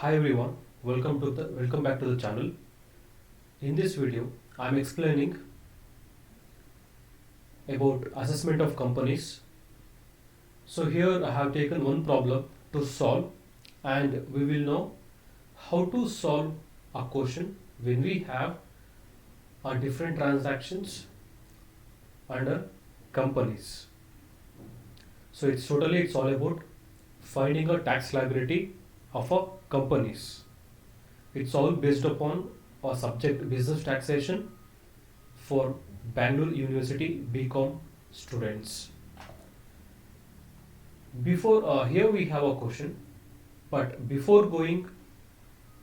Hi everyone, welcome back to the channel. In this video, I am explaining about assessment of companies. So here I have taken one problem to solve, and we will know how to solve a question when we have a different transactions under companies. So it's all about finding a tax liability of a companies. It's all based upon a subject business taxation for Bangalore University BCom students. Before here we have a question, but before going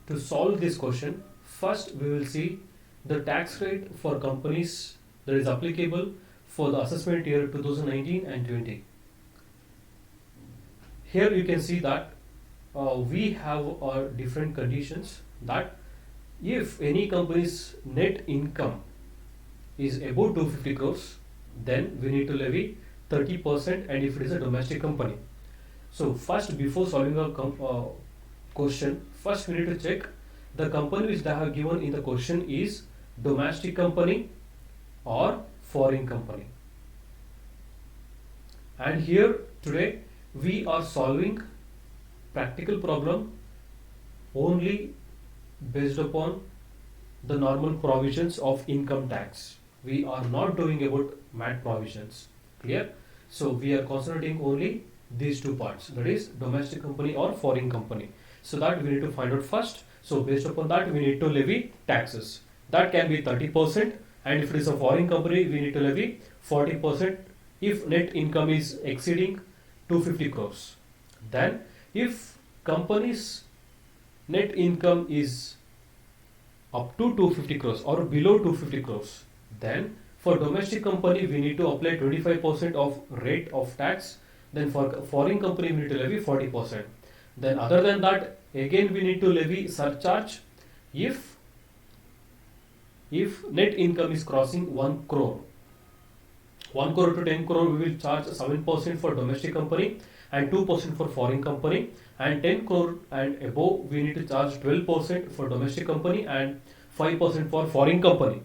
to solve this question, first we will see the tax rate for companies that is applicable for the assessment year 2019 and 20. Here you can see that we have different conditions that if any company's net income is above 250 crores, then we need to levy 30%, and if it is a domestic company. So first, before solving a question, first we need to check the company which they have given in the question is domestic company or foreign company. And here today we are solving practical problem only based upon the normal provisions of income tax. We are not doing about MAT provisions. Clear? So we are concentrating only these two parts, that is domestic company or foreign company. So that we need to find out first. So based upon that we need to levy taxes. That can be 30%, and if it is a foreign company we need to levy 40% if net income is exceeding 250 crores. Then if company's net income is up to 250 crores or below 250 crores, then for domestic company we need to apply 25% of rate of tax. Then for foreign company we need to levy 40%. Then other than that, again we need to levy surcharge if net income is crossing 1 crore. 1 crore to 10 crore we will charge 7% for domestic company and 2% for foreign company, and 10 crore and above we need to charge 12% for domestic company and 5% for foreign company.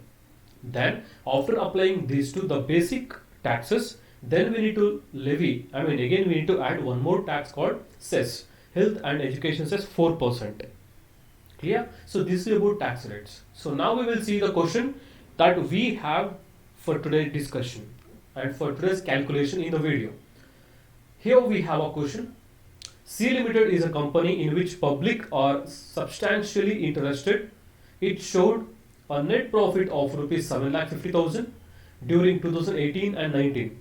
Then after applying these two, the basic taxes, then we need to levy, again we need to add one more tax called cess, health and education cess 4%. Clear? So this is about tax rates. So now we will see the question that we have for today's discussion and for today's calculation in the video. Here we have a question. C Limited is a company in which public are substantially interested. It showed a net profit of rupees 7,50,000 during 2018 and 19.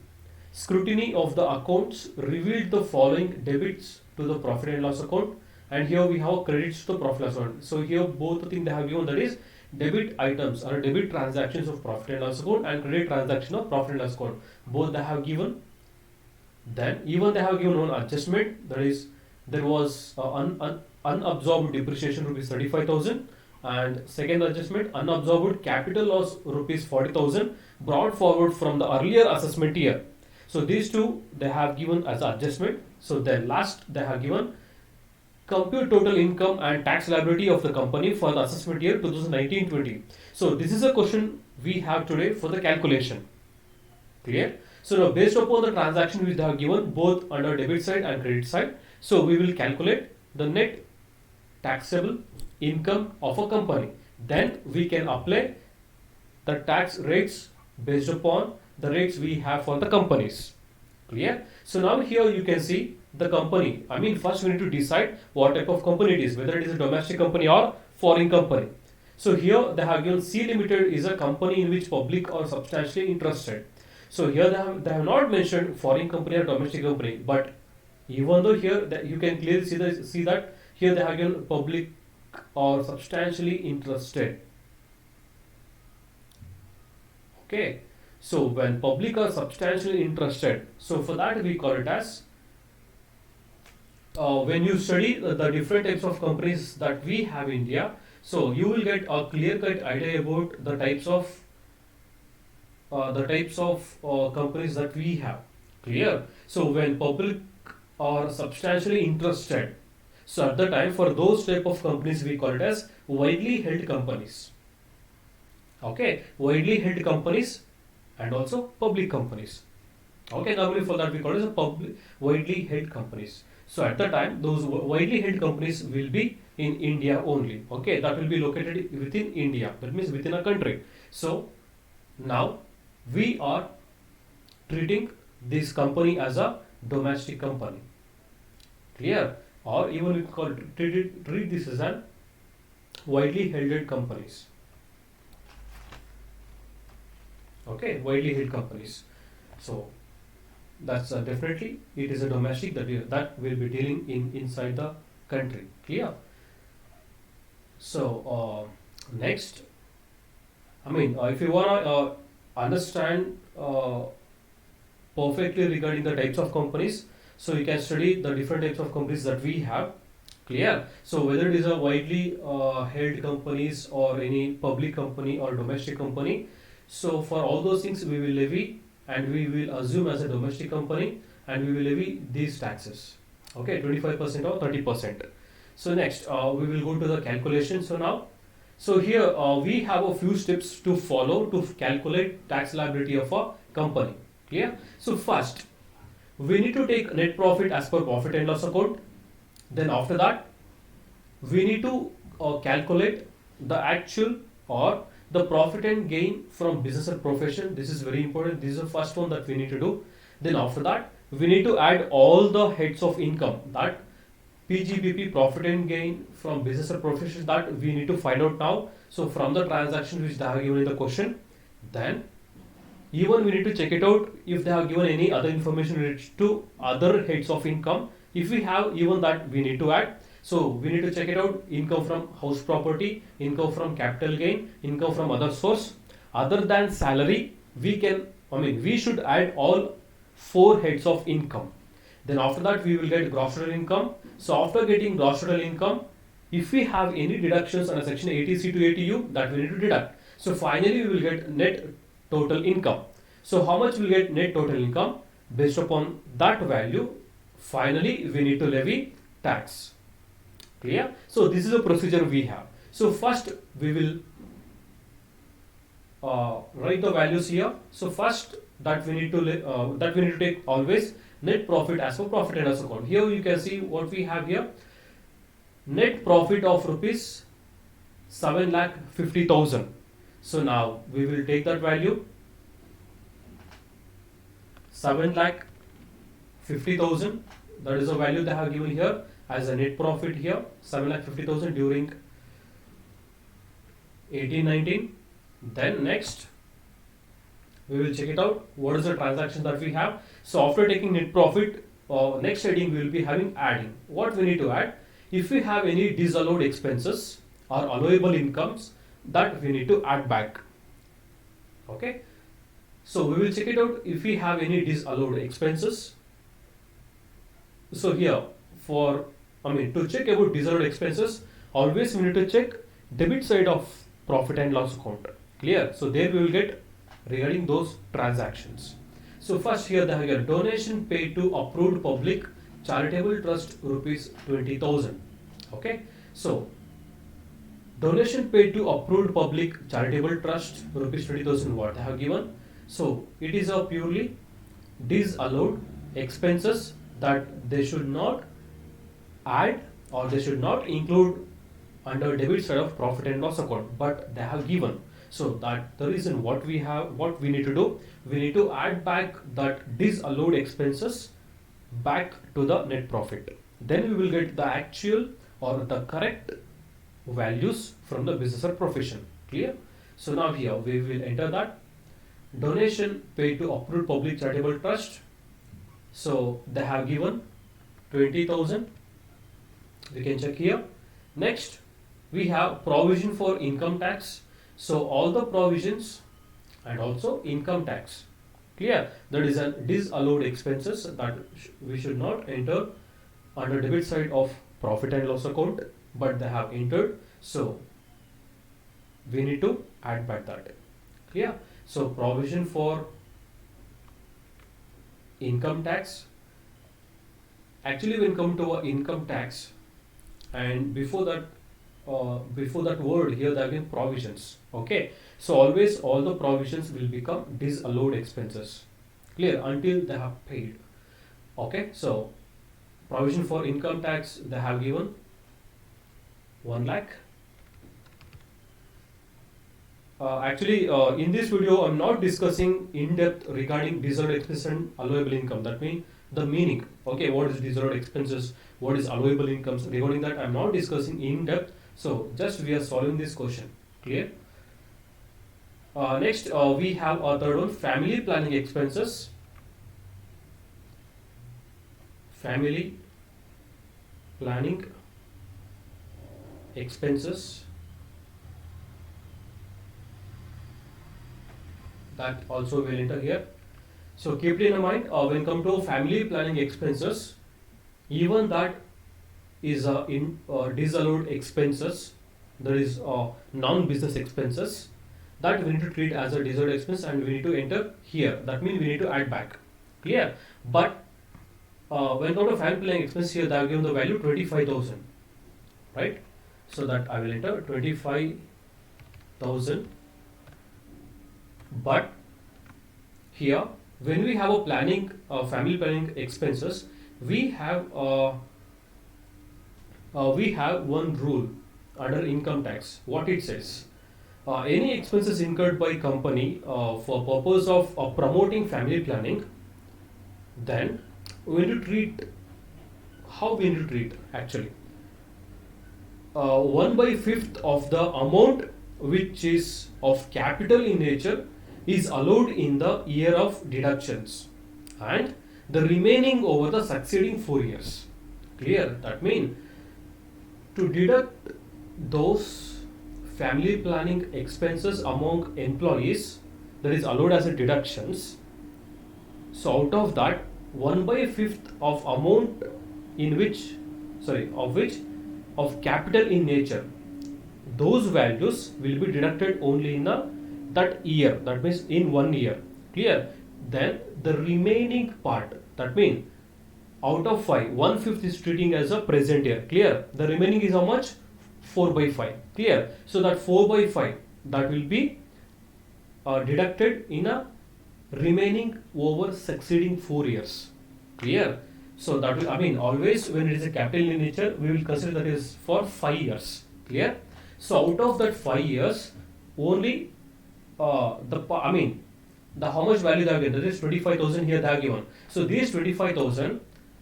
Scrutiny of the accounts revealed the following debits to the profit and loss account, and here we have credits to the profit and loss account. So here both the things they have given, that is debit items or debit transactions of profit and loss account and credit transaction of profit and loss account. Both they have given. Then even they have given one adjustment, that is there was unabsorbed depreciation rupees 35,000, and second adjustment unabsorbed capital loss rupees 40,000 brought forward from the earlier assessment year. So these two they have given as adjustment. So then last they have given compute total income and tax liability of the company for the assessment year 2019-20. So this is a question we have today for the calculation. Clear? So now based upon the transaction which they have given both under debit side and credit side, so we will calculate the net taxable income of a company. Then we can apply the tax rates based upon the rates we have for the companies. Clear? So now here you can see the company. First we need to decide what type of company it is, whether it is a domestic company or foreign company. So here they have given C Limited is a company in which public are substantially interested. So here they have not mentioned foreign company or domestic company, but even though here that you can clearly see that here they have given public or substantially interested. Okay, so when public are substantially interested, so for that we call it as when you study the different types of companies that we have in India, so you will get a clear-cut idea about the types of companies that we have. Clear? So when public are substantially interested, So at the time, for those type of companies, we call it as widely held companies. Okay, widely held companies and also public companies. Okay, normally for that we call it as a public widely held companies. So at the time, those widely held companies will be in India only. Okay, that will be located within India. That means within a country. So now we are treating this company as a domestic company. Clear? Or even we call treat this as an widely held companies. Okay, widely held companies. So that's definitely it is a domestic that will be dealing in inside the country. Clear? So next, I mean, if you wanna understand perfectly regarding the types of companies, so you can study the different types of companies that we have. Clear? So whether it is a widely held companies or any public company or domestic company, so for all those things we will levy and we will assume as a domestic company and we will levy these taxes. Okay, 25% or 30%. So next we will go to the calculation. So now, so here we have a few steps to follow to calculate tax liability of a company. Clear? So first, we need to take net profit as per profit and loss account. Then after that, we need to calculate the actual or the profit and gain from business and profession. This is very important. This is the first one that we need to do. Then after that, we need to add all the heads of income, that PGBP, profit and gain from business and profession, that we need to find out now. So from the transaction which they have given in the question, then even we need to check it out if they have given any other information related to other heads of income. If we have even that, we need to add. So we need to check it out: income from house property, income from capital gain, income from other source. Other than salary, we should add all four heads of income. Then after that, we will get gross total income. So after getting gross total income, if we have any deductions under section 80C to 80U, that we need to deduct. So finally, we will get net total income. So how much we will get net total income? Based upon that value, finally we need to levy tax. Clear? So this is the procedure we have. So first we will write the values here. So first that we need to take always net profit as per profit and loss account. Here you can see what we have here. Net profit of rupees 7,50,000. So now we will take that value 7,50,000. That is the value they have given here as a net profit here, 7,50,000 during 1819. Then next we will check it out. What is the transaction that we have? So after taking net profit, next heading we will be having adding. What we need to add? If we have any disallowed expenses or allowable incomes, that we need to add back. Okay. So we will check it out if we have any disallowed expenses. So here to check about disallowed expenses, always we need to check debit side of profit and loss account. Clear? So there we will get regarding those transactions. So first here they have a donation paid to approved public charitable trust rupees 20,000. Okay. So donation paid to approved public charitable trust rupees 20,000, what they have given. So it is a purely disallowed expenses that they should not add or they should not include under debit side of profit and loss account, but they have given. So that the reason what we need to do, we need to add back that disallowed expenses back to the net profit. Then we will get the actual or the correct values from the business or profession. Clear? So now here we will enter that donation paid to approved public charitable trust. So they have given 20,000. We can check here. Next we have provision for income tax. So all the provisions and also income tax. Clear? That is a disallowed expenses that we should not enter under debit side of profit and loss account, but they have entered. So we need to add back that. Clear? So provision for income tax. Actually when come to income tax, and before that word here there have been provisions. Okay, so always all the provisions will become disallowed expenses. Clear? Until they have paid. Okay, so provision for income tax they have given 1 lakh. In this video, I'm not discussing in depth regarding disallowed expenses and allowable income. That means the meaning. Okay, what is disallowed expenses? What is allowable incomes? Regarding that, I'm not discussing in depth. So, just we are solving this question. Clear? Next, we have a third one: family planning expenses. Family planning expenses. That also will enter here. So keep it in mind when come to family planning expenses, even that is disallowed expenses, that is non-business expenses, that we need to treat as a disallowed expense and we need to enter here. That means we need to add back. Clear? But when come to family planning expense, here they have given the value 25,000, right? So that I will enter 25,000. But here when we have a planning family planning expenses, we have one rule under income tax. What it says: any expenses incurred by company for purpose of promoting family planning, then we need to treat, how we need to treat actually, 1/5 of the amount which is of capital in nature is allowed in the year of deductions, and the remaining over the succeeding 4 years. Clear? That means to deduct those family planning expenses among employees, that is allowed as a deductions. So out of that, 1/5 of amount in which, of capital in nature, those values will be deducted only in that year, that means in 1 year. Clear? Then the remaining part, that means out of 5, 1/5 is treating as a present year. Clear? The remaining is how much? 4/5. Clear? So that 4/5 that will be deducted in a remaining over succeeding 4 years. Clear? So that will, always when it is a capital in nature, we will consider that is for 5 years. Clear? So out of that 5 years, only the how much value they have given, that is 25,000 here they have given. So these 25,000,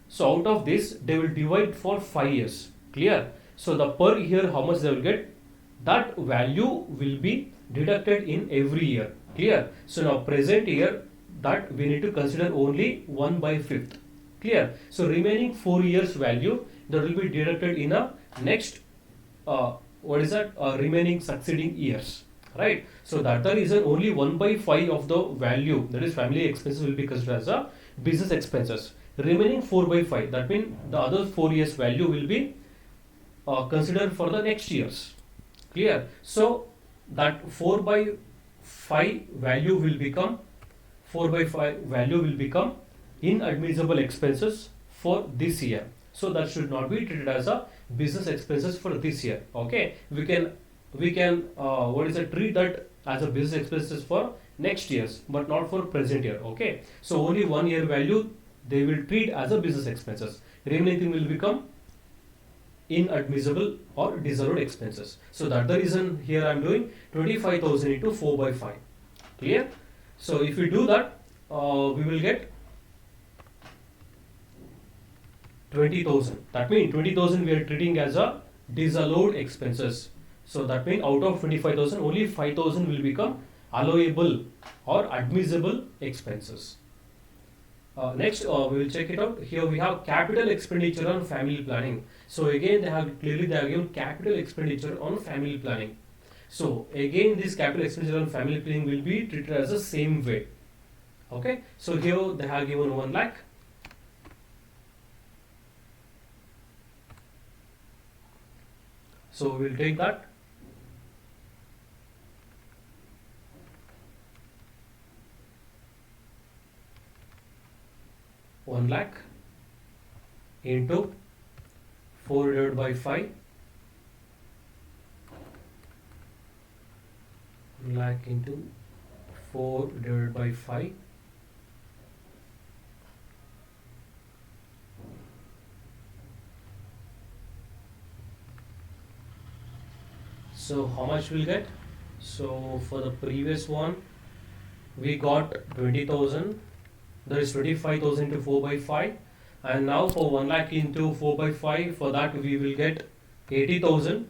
so out of this they will divide for 5 years. Clear? So the per year how much they will get, that value will be deducted in every year. Clear? So now present year, that we need to consider only 1/5. Clear? So remaining 4 years value, that will be deducted in a next remaining succeeding years. Right? So that's the reason only 1/5 of the value, that is family expenses, will be considered as a business expenses. Remaining 4/5, that means the other 4 years value will be considered for the next years. Clear? So that 4/5 value will become 4/5 value will become inadmissible expenses for this year. So that should not be treated as a business expenses for this year. Okay, we can treat that as a business expenses for next years, but not for present year. Okay, so only 1 year value they will treat as a business expenses. Remaining thing will become inadmissible or disallowed expenses. So that's the reason here I am doing 25,000 into 4/5. Clear? So if we do that, we will get 20,000. That means 20,000 we are treating as a disallowed expenses. So that means out of 25,000, only 5,000 will become allowable or admissible expenses. Next, we will check it out. Here we have capital expenditure on family planning. So again, they have given capital expenditure on family planning. So again, this capital expenditure on family planning will be treated as the same way. Okay. So here they have given 1 lakh. So we will take that. (1 lakh) into 4 divided by 5, lakh into 4 divided by 5. So how much we'll get? So for the previous one, we got 20,000. That is 25,000 into 4 by 5. And now for 1 lakh into 4 by 5, for that we will get 80,000.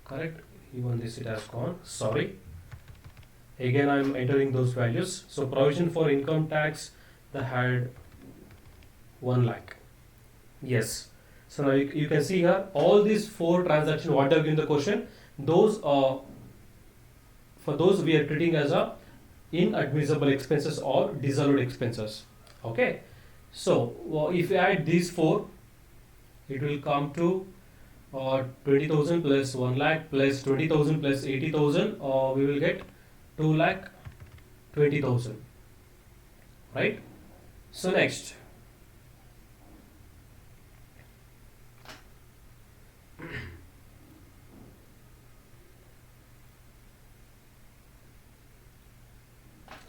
Correct? Even this it has gone. Sorry. Again I am entering those values. So provision for income tax, they had 1 lakh. Yes. So now you can see here all these 4 transactions what have been the question. Those for those we are treating as a inadmissible expenses or disallowed expenses. Okay. So if you add these 4, it will come to 20,000 plus 1 lakh plus 20,000 plus 80,000, we will get 2 lakh 20,000. Right. So next.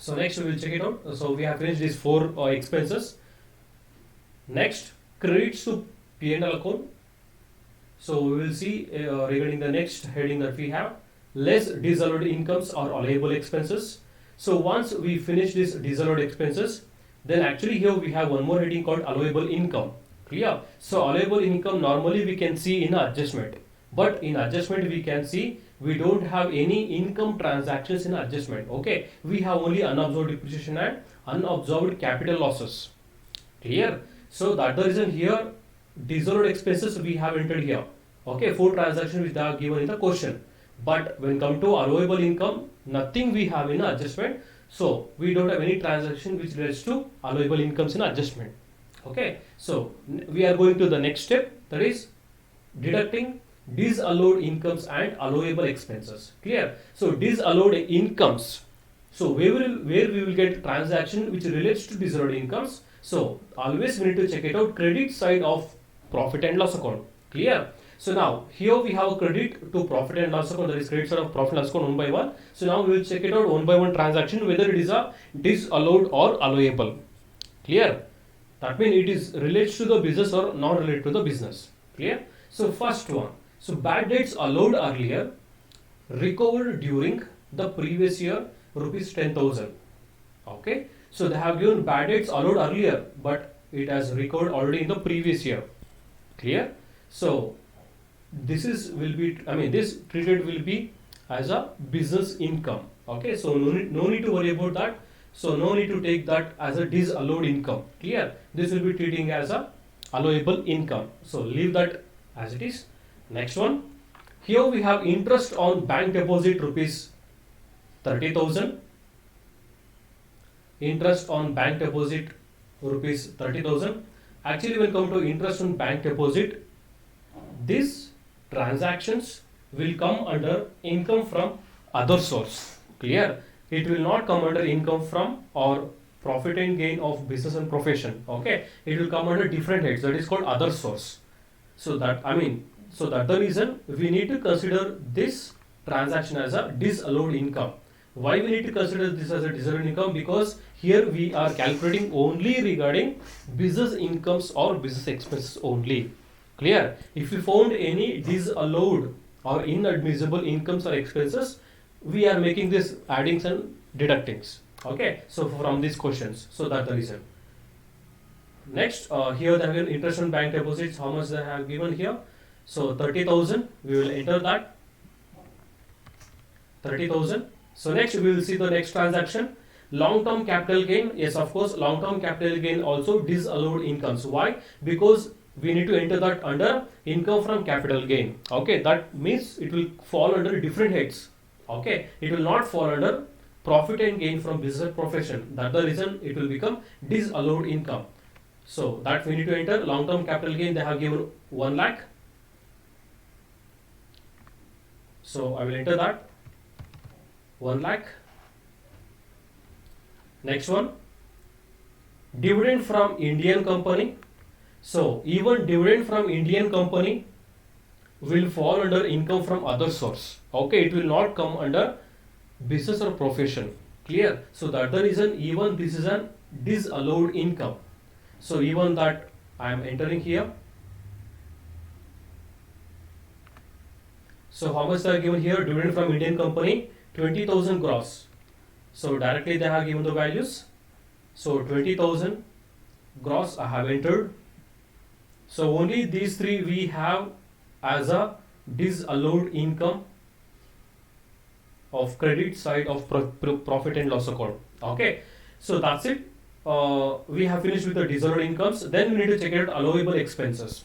So next we will check it out. So we have finished these 4 expenses. Next, credits to P&L account. So we will see regarding the next heading that we have, less disallowed incomes or allowable expenses. So once we finish this disallowed expenses, then actually here we have one more heading called allowable income. Clear? So allowable income normally we can see in adjustment, but in adjustment we can see we don't have any income transactions in adjustment. Okay, we have only unabsorbed depreciation and unabsorbed capital losses. Clear? So that's the reason here disallowed expenses we have entered here. Okay, 4 transactions which they are given in the question. But when come to allowable income, nothing we have in adjustment. So we don't have any transaction which relates to allowable incomes in adjustment. Okay, so we are going to the next step, that is deducting disallowed incomes and allowable expenses. Clear? So disallowed incomes. So where we will get transaction which relates to disallowed incomes. So always we need to check it out credit side of profit and loss account. Clear? So now here we have a credit to profit and loss account, that is credit side of profit and loss account one by one. So now we will check it out one by one transaction whether it is a disallowed or allowable. Clear? That means it is relates to the business or not related to the business. Clear? So first one. So bad debts allowed earlier, recovered during the previous year, rupees 10,000. Okay. So they have given bad debts allowed earlier, but it has recovered already in the previous year. Clear? So this is will be, this treated will be as a business income. Okay. So no need to worry about that. So no need to take that as a disallowed income. Clear? This will be treating as a allowable income. So leave that as it is. Next one. Here we have interest on bank deposit rupees 30,000. Interest on bank deposit rupees 30,000. Actually, when come to interest on bank deposit, these transactions will come under income from other source. Clear? It will not come under income from or profit and gain of business and profession. Okay, it will come under different heads, that is called other source. So that that's the reason we need to consider this transaction as a disallowed income. Why we need to consider this as a disallowed income? Because here we are calculating only regarding business incomes or business expenses only. Clear? If we found any disallowed or inadmissible incomes or expenses, we are making this addings and deductings. Okay, so from these questions, so that's the reason. Next, here they have given interest on bank deposits. How much they have given here? So 30,000. We will enter that 30,000. So next we will see the next transaction. Long-term capital gain. Yes, of course, long-term capital gain also disallowed incomes. Why? Because we need to enter that under income from capital gain. Okay, that means it will fall under different heads. Okay, it will not fall under profit and gain from business profession. That's the reason it will become disallowed income. So that we need to enter long-term capital gain. They have given 1 lakh. So I will enter that 1 lakh. Next one, dividend from Indian company. So even dividend from Indian company will fall under income from other source. Okay, it will not come under business or profession. Clear? So that's the reason even this is an disallowed income. So even that I am entering here. So how much they are given here? Dividend from Indian company 20,000 gross. So directly they have given the values. So 20,000 gross I have entered. So only these three we have as a disallowed income of credit side of profit and loss account. Okay, so that's it. We have finished with the disallowed incomes. Then we need to check out allowable expenses.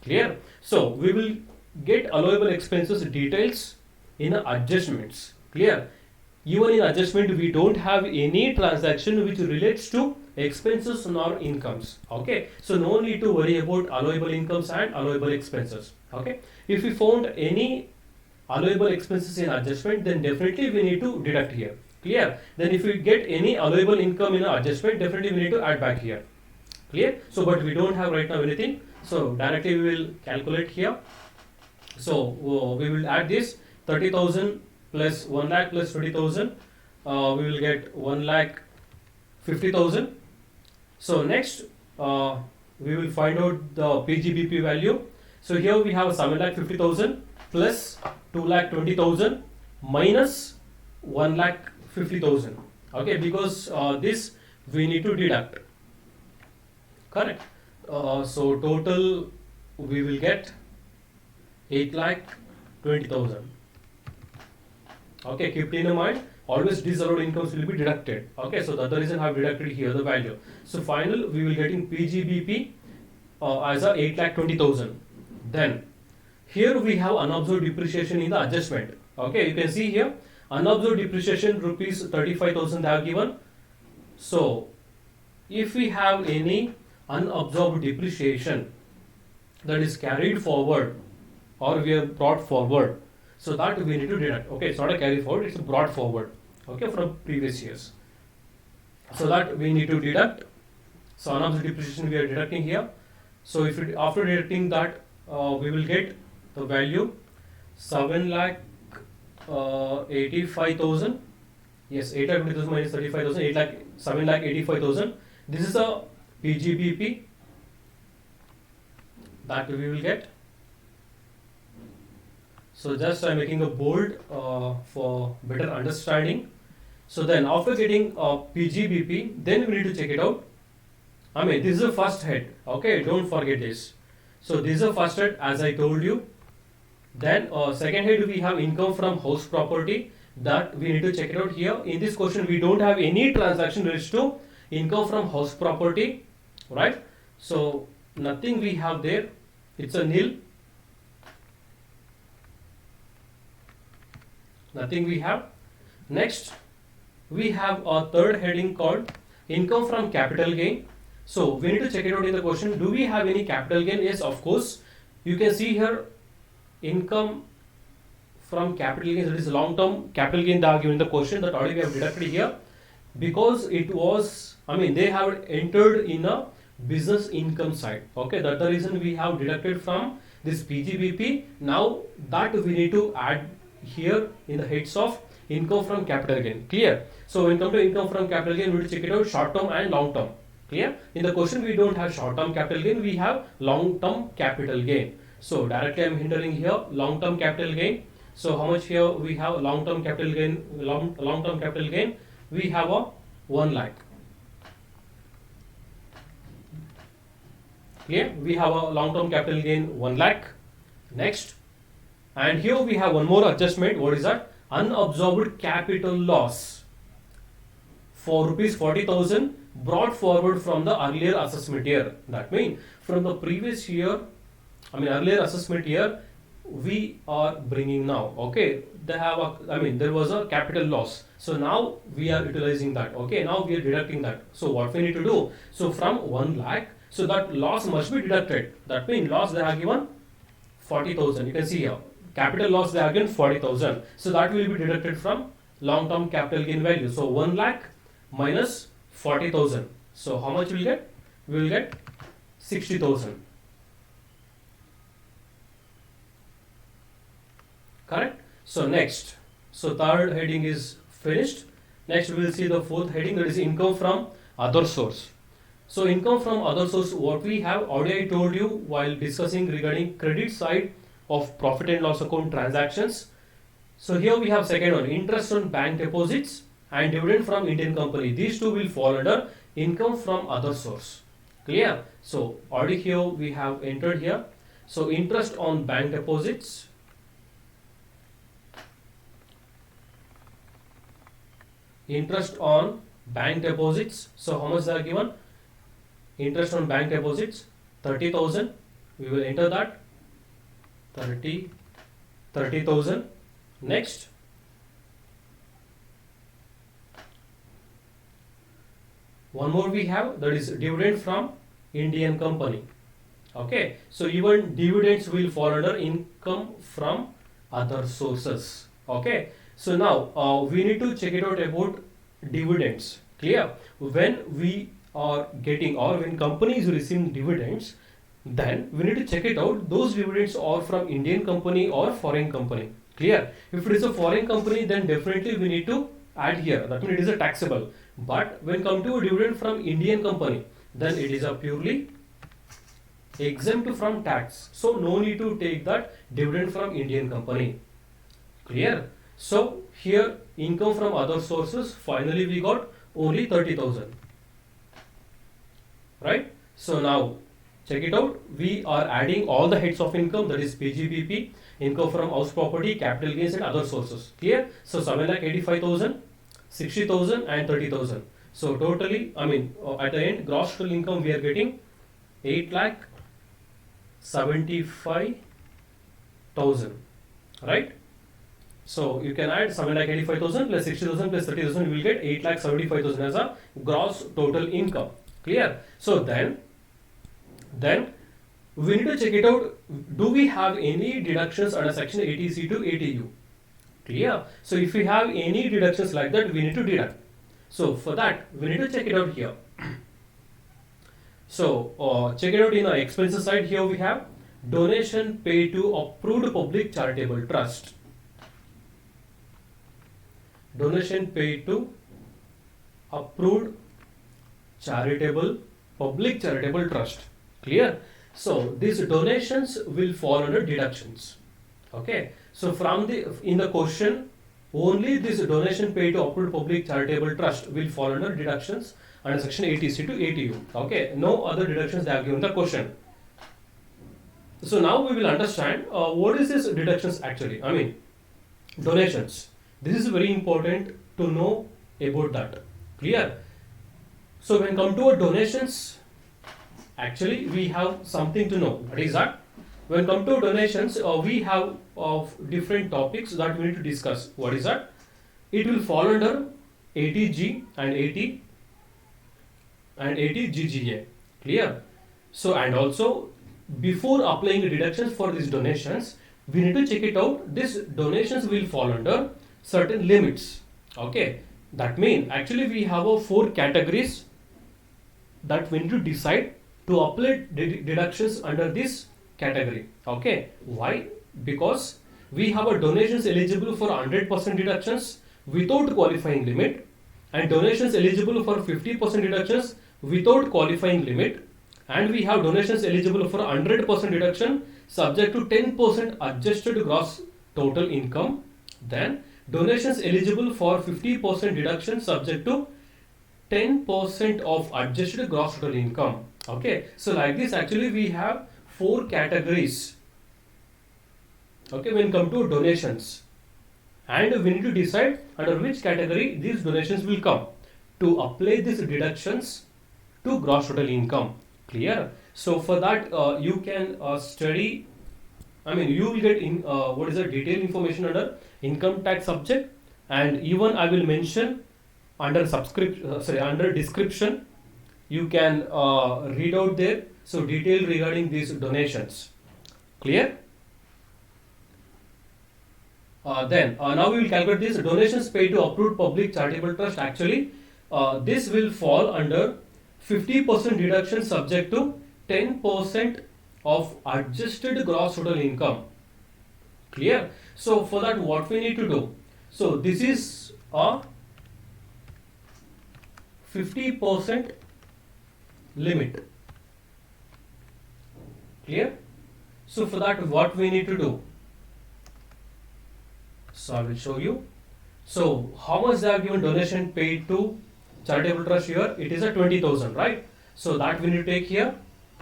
Clear? So we will get allowable expenses details in adjustments. Clear? Even in adjustment we don't have any transaction which relates to expenses nor incomes. Okay, so no need to worry about allowable incomes and allowable expenses. Okay, if we found any allowable expenses in adjustment, then definitely we need to deduct here. Clear? Then if we get any allowable income in adjustment, definitely we need to add back here. Clear? So but we don't have right now anything, so directly we will calculate here. So we will add this 30,000 plus 1 lakh plus 20,000, we will get 1 lakh 50,000. So next we will find out the PGBP value. So here we have 7 lakh 50,000 plus 2 lakh 20,000 minus 1 lakh 50,000. Okay, because this we need to deduct. Correct. So total we will get 8 lakh 20,000. Okay, keep it in mind. Always disallowed incomes will be deducted. Okay, so that's the reason I have deducted here the value. So final we will getting PGBP as a 8 lakh 20,000. Then here we have unabsorbed depreciation in the adjustment. Okay, you can see here unabsorbed depreciation rupees 35,000 they have given. So if we have any unabsorbed depreciation that is carried forward or we have brought forward, so that we need to deduct. Okay, it's not a carry forward, it's a brought forward. Okay, from previous years. So that we need to deduct. So unabsorbed depreciation we are deducting here. So if it, after deducting that, we will get the value 7 lakh 85,000. Yes, 8 lakh 20,000 minus 35,000, 7 lakh 85,000. This is a PGBP that we will get. So just I am making a bold for better understanding. So then after getting PGBP, then we need to check it out. I mean, this is the first head. Okay, don't forget this. So this is the first head as I told you. Then second head we have income from house property, that we need to check it out here. In this question we don't have any transaction related to income from house property, right? So nothing we have there. It's a nil. Nothing we have. Next we have a third heading called income from capital gain. So we need to check it out in the question. Do we have any capital gain? Yes, of course. You can see here income from capital gain, that is long term capital gain they are given in the question, that already we have deducted here because it was, I mean, they have entered in a business income side. Okay, that's the reason we have deducted from this PGBP. Now that we need to add here in the heads of income from capital gain. Clear? So when come to income from capital gain, we will check it out short term and long term. Clear? In the question we don't have short term capital gain, we have long term capital gain. So directly I am entering here long term capital gain. So how much here we have long term capital gain? Long term capital gain we have a 1 lakh. Clear? We have a long term capital gain 1 lakh. Next, and here we have one more adjustment. What is that? Unabsorbed capital loss for rupees 40,000 brought forward from the earlier assessment year. That means from the previous year, I mean earlier assessment year, we are bringing now. Okay, they have a, I mean there was a capital loss. So now we are utilizing that. Okay, now we are deducting that. So what we need to do? So from 1 lakh, so that loss must be deducted. That means loss they have given 40,000. You can see here capital loss they are given 40,000. So that will be deducted from long term capital gain value. So 1 lakh minus 40,000. So how much we'll get? We will get 60,000. Correct? So next, so third heading is finished. Next we will see the fourth heading, that is income from other source. So income from other source, what we have already I told you while discussing regarding credit side of profit and loss account transactions. So here we have second one, interest on bank deposits and dividend from Indian company. These two will fall under income from other source. Clear? So already here we have entered here. So interest on bank deposits, interest on bank deposits. So how much they are given? Interest on bank deposits 30,000. We will enter that 30,000. Next, one more we have, that is dividend from Indian company. Okay, so even dividends will fall under income from other sources. Okay, so now we need to check it out about dividends. Clear? When we are getting, or when company is receiving dividends, then we need to check it out, those dividends are from Indian company or foreign company. Clear? If it is a foreign company, then definitely we need to add here, that means it is a taxable. But when come to a dividend from Indian company, then it is a purely exempt from tax. So no need to take that dividend from Indian company. Clear? So here income from other sources, finally we got only 30,000. Right? So now check it out. We are adding all the heads of income, that is PGBP, income from house property, capital gains and other sources. Clear? So 7,85,000, 60,000 and 30,000. So totally, I mean at the end gross total income we are getting 8,75,000. Right? So you can add 7,85,000 plus 60,000 plus 30,000, you will get 8,75,000 as a gross total income. Clear? So then we need to check it out, do we have any deductions under section 80C to 80U? Clear? So if we have any deductions like that, we need to deduct. So for that, we need to check it out here. So check it out in our expenses side. Here we have donation paid to approved public charitable trust. Donation paid to approved public charitable trust. Clear? So these donations will fall under deductions. Okay. So from in the question, only this donation paid to approved public charitable trust will fall under deductions under section 80C to 80U. Okay. No other deductions they have given the question. So now we will understand what is this deductions actually. I mean donations. This is very important to know about that. Clear? So when come to donations, actually we have something to know. What is that? When come to donations, we have different topics that we need to discuss. What is that? It will fall under 80G and 80GGA. Clear? So and also before applying the deductions for these donations, we need to check it out. These donations will fall under certain limits. Okay, that means actually we have 4 categories that we need to decide to apply deductions under this category. Okay, why? Because we have a donations eligible for 100% deductions without qualifying limit, and donations eligible for 50% deductions without qualifying limit, and we have donations eligible for 100% deduction subject to 10% adjusted gross total income. Then donations eligible for 50% deduction subject to 10% of adjusted gross total income. Okay, so like this actually we have 4 categories. Okay, when come to donations, and we need to decide under which category these donations will come to apply these deductions to gross total income. Clear? So for that you can study, I mean you will get in what is the detailed information under income tax subject, and even I will mention under under description you can read out there, so detail regarding these donations. Clear? Then now we will calculate this donations paid to approved public charitable trust. Actually this will fall under 50% deduction subject to 10% of adjusted gross total income. Clear? So for that, what we need to do? So this is a 50% limit. Clear? So for that, what we need to do? So I will show you. So how much they have given donation paid to charitable trust here? It is a 20,000, right? So that we need to take here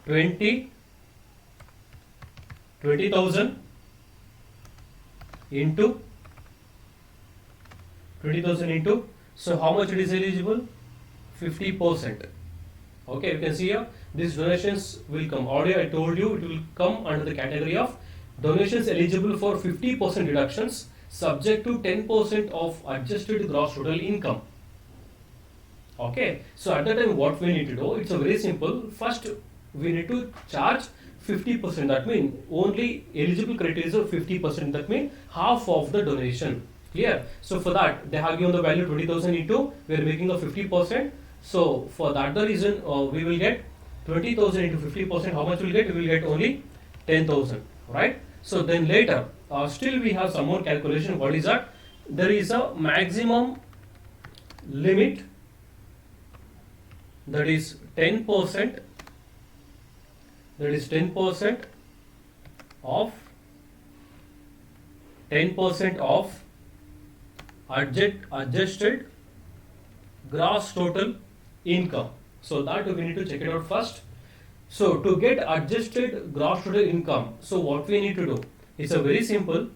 20,000 into 20,000 into. So how much it is eligible? 50%. Okay, you can see here these donations will come. Already I told you it will come under the category of donations eligible for 50% deductions subject to 10% of adjusted gross total income. Okay, so at that time what we need to do, it's a very simple. First we need to charge 50%, that means only eligible criteria is 50%, that means half of the donation. Clear? So for that they have given the value 20,000 into, we are making a 50%. So for that the reason we will get 20,000 into 50%. How much we will get? We will get only 10,000, right? So then later still we have some more calculation. What is that? There is a maximum limit, that is 10%, that is 10% of 10% of adjusted gross total income. So that we need to check it out first. So to get adjusted gross total income, so what we need to do? It's a very simple.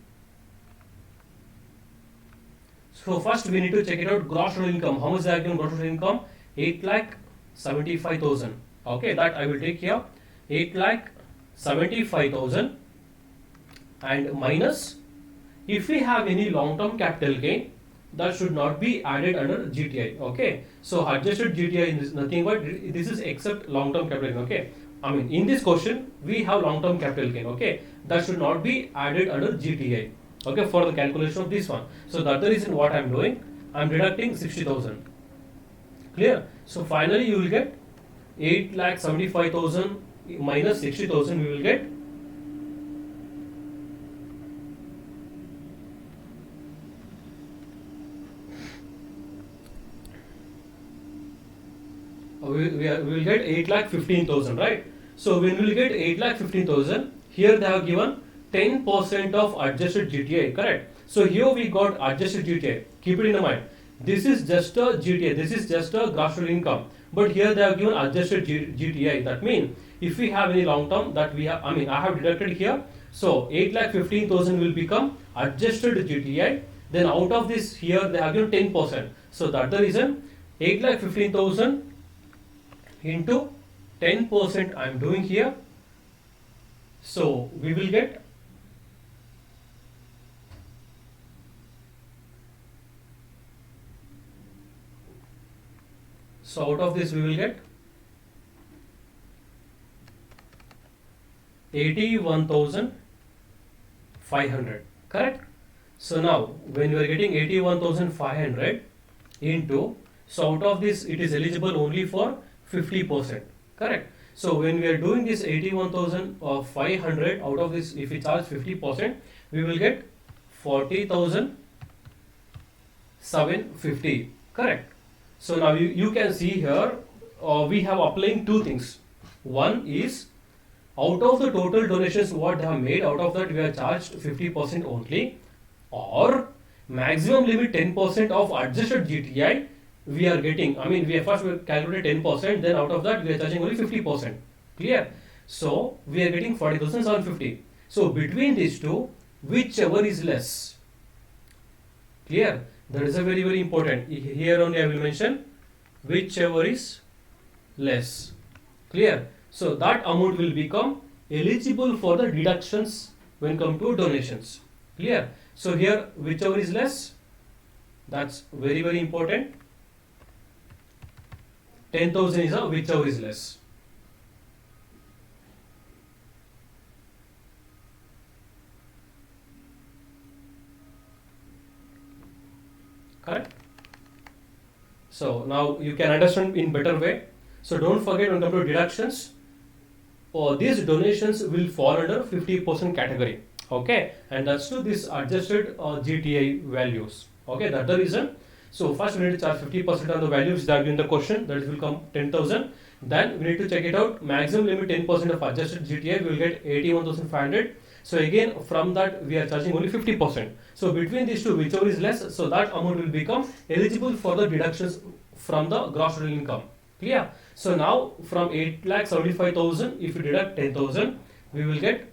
So first we need to check it out gross total income. How much is the gross total income? 8,75,000. Okay, that I will take here 8,75,000 and minus, if we have any long-term capital gain, that should not be added under GTI. Okay, so adjusted GTI is nothing but this is except long-term capital gain. Okay, I mean in this question we have long-term capital gain. Okay, that should not be added under GTI. Okay, for the calculation of this one. So that's the reason what I am doing. I am deducting 60,000. Clear? So finally you will get 8,75,000 minus 60,000. We will get we will get 8,15,000, right? So when we will get 8,15,000, here they have given 10% of adjusted GTI, correct? So here we got adjusted GTI. Keep it in mind. This is just a GTI. This is just a gross total income. But here they have given adjusted GTI. That means if we have any long term that we have, I mean I have deducted here. So 8,15,000 will become adjusted GTI. Then out of this here they have given 10%. So that's the reason 8,15,000 into 10% I am doing here. So we will get out of this we will get 81,500, correct? So now when you are getting 81,500 into, so out of this it is eligible only for 50%, correct? So when we are doing this 81,500, out of this if we charge 50%, we will get 40,750, correct? So now you can see here we have applying two things. One is out of the total donations what they have made, out of that we are charged 50% only, or maximum limit 10% of adjusted GTI we are getting. I mean we first we calculate 10%, then out of that we are charging only 50%. Clear? So we are getting 40,750. So between these two, whichever is less. Clear? That is a very very important. Here only I will mention whichever is less. Clear? So that amount will become eligible for the deductions when come to donations. Clear? So here whichever is less, that's very very important. 10,000 is a whichever is less. Correct? So now you can understand in better way. So don't forget when come to deductions, these donations will fall under 50% category. Okay, and that's to this adjusted GTI values. Okay, that's the reason. So first we need to charge 50% on the values that are in the question, that will come 10,000. Then we need to check it out. Maximum limit 10% of adjusted GTI, we will get 81,500. So again from that we are charging only 50%. So between these two, whichever is less, so that amount will become eligible for the deductions from the gross total income. Clear? So now from 8,75,000, if you deduct 10,000, we will get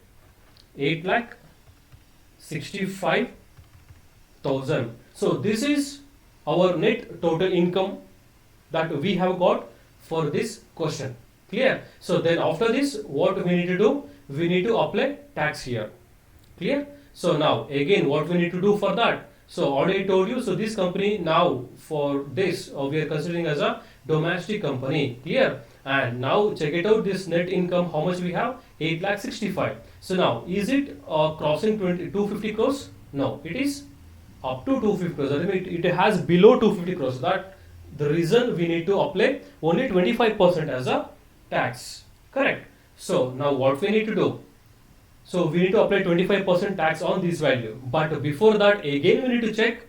8,65,000. So this is our net total income that we have got for this question. Clear? So then after this, what we need to do? We need to apply tax here. Clear? So now again what we need to do for that? So already told you, so this company now for this we are considering as a domestic company. Clear? And now check it out, this net income, how much we have? 8,65,000. So now is it crossing 250 crores? No, it is up to 250 crores. That means it has below 250 crores. That the reason we need to apply only 25% as a tax. Correct? So now what we need to do? So we need to apply 25% tax on this value. But before that, again we need to check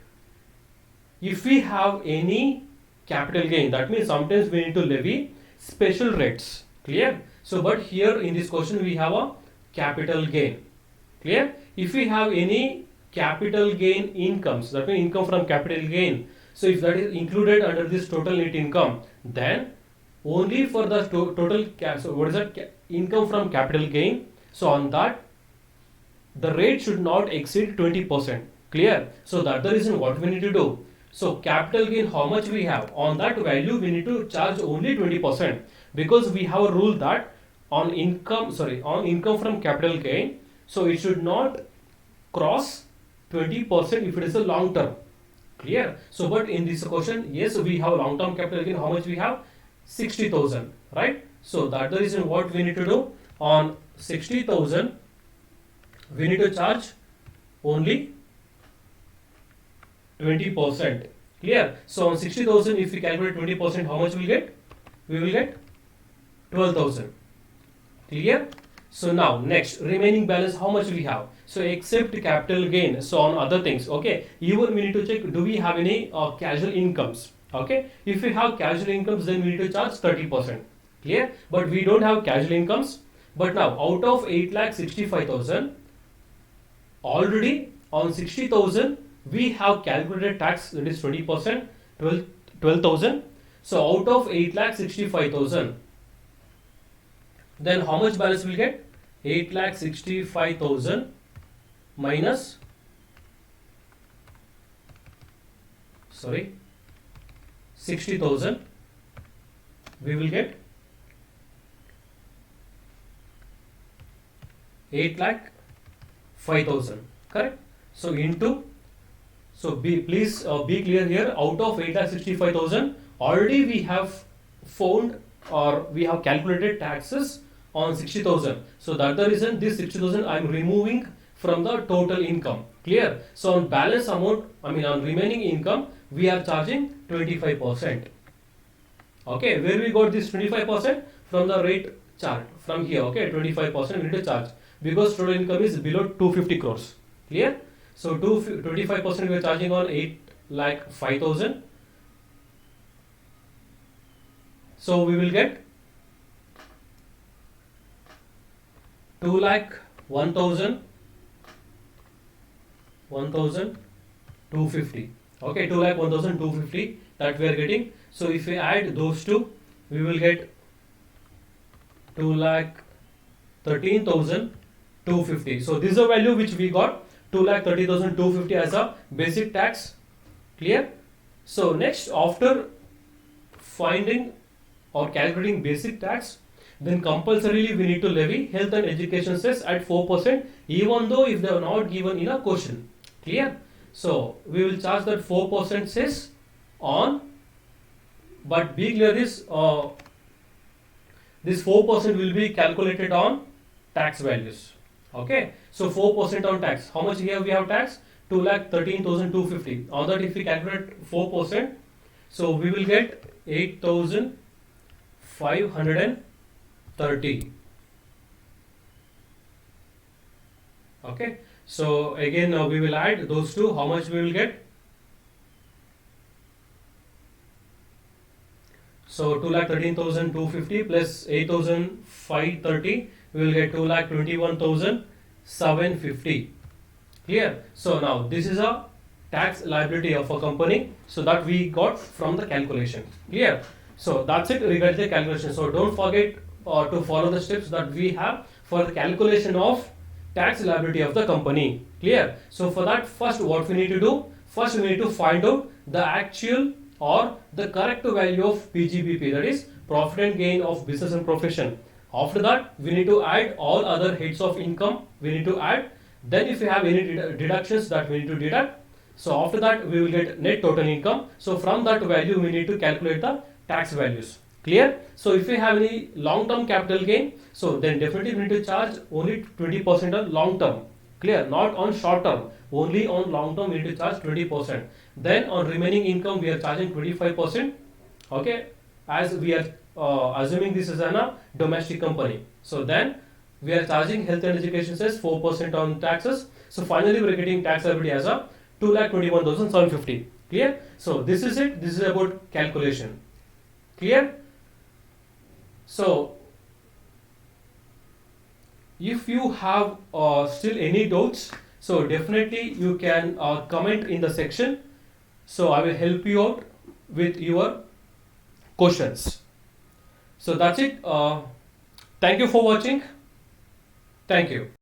if we have any capital gain. That means sometimes we need to levy special rates. Clear? So but here in this question we have a capital gain. Clear? If we have any capital gain incomes, that means income from capital gain, so if that is included under this total net income, then only for the total so what is that income from capital gain, so on that the rate should not exceed 20%. Clear? So that's the reason what we need to do. So capital gain, how much we have, on that value we need to charge only 20%, because we have a rule that on income from capital gain, so it should not cross 20% if it is a long term. Clear? So but in this question, yes, we have long term capital gain, how much we have? 60,000, right? So that's the reason what we need to do. On 60,000 we need to charge only 20%. Clear? So on 60,000, if we calculate 20%, how much we will get? We will get 12,000. Clear? So now next, remaining balance, how much we have? So except capital gain, so on other things. Okay, even we need to check, do we have any casual incomes? Okay, if we have casual incomes, then we need to charge 30%. Clear? But we don't have casual incomes. But now out of 8,65,000, already on 60,000 we have calculated tax, that is 20%, 12,000. So out of 8,65,000, then how much balance will get? 8,65,000 minus 60,000, we will get 8,05,000. Correct? So into, so please be clear here, out of 8,65,000 already we have found or we have calculated taxes on 60,000. So that's the reason this 60,000 I am removing from the total income. Clear? So on balance amount, on remaining income, we are charging 25%. Okay, where we got this 25%? From the rate chart, from here. Okay, 25% we need to charge, because total income is below 250 crores. Clear? So 25% we are charging on 8,05,000. So we will get 1,250. Okay, 2,01,250 that we are getting. So if we add those two, we will get 2,13,250. So this is the value which we got, 2,30,250 as a basic tax. Clear? So next, after finding or calculating basic tax, then compulsorily we need to levy health and education cess at 4%, even though if they are not given in a question. Clear? So we will charge that 4% cess on, but be clear this 4% will be calculated on tax values. Okay, so 4% on tax. How much here we have tax? 2,13,250. On that, if we calculate 4%, so we will get 8,500. 530. Okay, so again we will add those two. How much we will get? So 2,13,250 plus 8,530, we will get 2,21,750. Clear? So now this is a tax liability of a company, so that we got from the calculation. Clear? So that's it regarding the calculation. So don't forget to follow the steps that we have for the calculation of tax liability of the company. Clear? So for that, first what we need to do? First we need to find out the actual or the correct value of PGBP, that is profit and gain of business and profession. After that, we need to add all other heads of income. We need to add. Then if you have any deductions that we need to deduct. So after that, we will get net total income. So from that value, we need to calculate the tax values. Clear? So if we have any long-term capital gain, so then definitely we need to charge only 20% on long-term. Clear? Not on short-term. Only on long-term we need to charge 20%. Then on remaining income we are charging 25%. Okay, as we are assuming this is a domestic company. So then we are charging health and education cess 4% on taxes. So finally we are getting tax liability as a 2,21,750. Clear? So this is it. This is about calculation. Clear? So if you have still any doubts, so definitely you can comment in the section. So I will help you out with your questions. So that's it. Thank you for watching. Thank you.